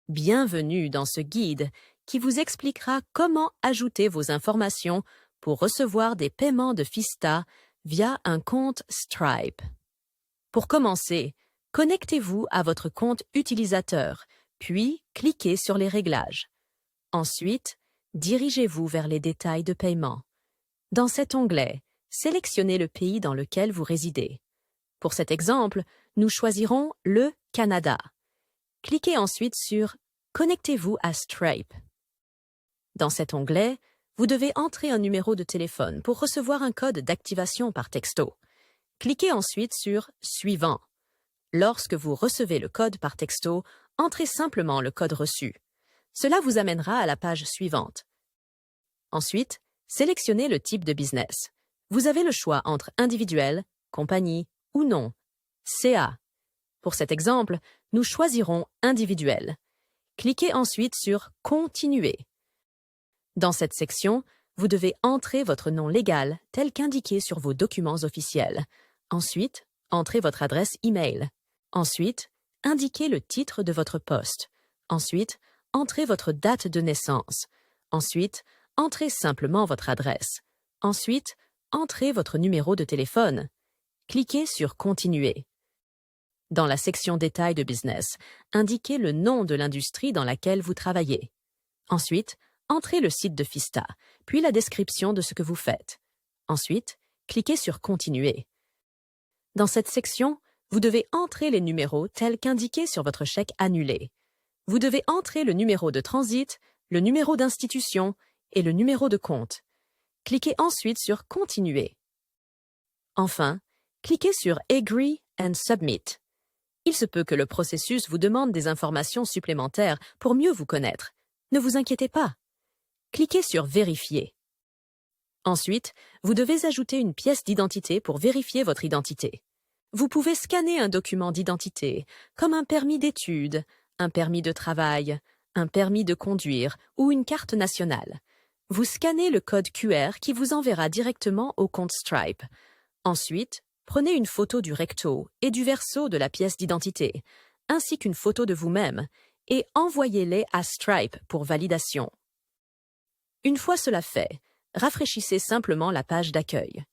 Bienvenue dans ce guide qui vous expliquera comment ajouter vos informations pour recevoir des paiements de Fista via un compte Stripe. Pour commencer, connectez-vous à votre compte utilisateur, puis cliquez sur les réglages. Ensuite, dirigez-vous vers les détails de paiement. Dans cet onglet, sélectionnez le pays dans lequel vous résidez. Pour cet exemple, nous choisirons le Canada. Cliquez ensuite sur « Connectez-vous à Stripe ». Dans cet onglet, vous devez entrer un numéro de téléphone pour recevoir un code d'activation par texto. Cliquez ensuite sur « Suivant ». Lorsque vous recevez le code par texto, entrez simplement le code reçu. Cela vous amènera à la page suivante. Ensuite, sélectionnez le type de business. Vous avez le choix entre individuel, compagnie ou non, CA. Pour cet exemple, nous choisirons individuel. Cliquez ensuite sur « Continuer ». Dans cette section, vous devez entrer votre nom légal tel qu'indiqué sur vos documents officiels. Ensuite, entrez votre adresse e-mail. Ensuite, indiquez le titre de votre poste. Ensuite, entrez votre date de naissance. Ensuite, entrez simplement votre adresse. Ensuite, entrez votre numéro de téléphone. Cliquez sur « Continuer ». Dans la section Détails de business, indiquez le nom de l'industrie dans laquelle vous travaillez. Ensuite, entrez le site de Fista, puis la description de ce que vous faites. Ensuite, cliquez sur « Continuer ». Dans cette section, vous devez entrer les numéros tels qu'indiqués sur votre chèque annulé. Vous devez entrer le numéro de transit, le numéro d'institution et le numéro de compte. Cliquez ensuite sur « Continuer ». Enfin, cliquez sur « Agree and Submit ». Il se peut que le processus vous demande des informations supplémentaires pour mieux vous connaître. Ne vous inquiétez pas. Cliquez sur « Vérifier ». Ensuite, vous devez ajouter une pièce d'identité pour vérifier votre identité. Vous pouvez scanner un document d'identité, comme un permis d'études, un permis de travail, un permis de conduire ou une carte nationale. Vous scannez le code QR qui vous enverra directement au compte Stripe. Ensuite, prenez une photo du recto et du verso de la pièce d'identité, ainsi qu'une photo de vous-même, et envoyez-les à Stripe pour validation. Une fois cela fait, rafraîchissez simplement la page d'accueil.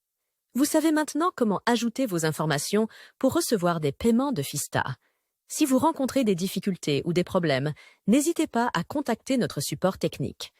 Vous savez maintenant comment ajouter vos informations pour recevoir des paiements de Fista. Si vous rencontrez des difficultés ou des problèmes, n'hésitez pas à contacter notre support technique.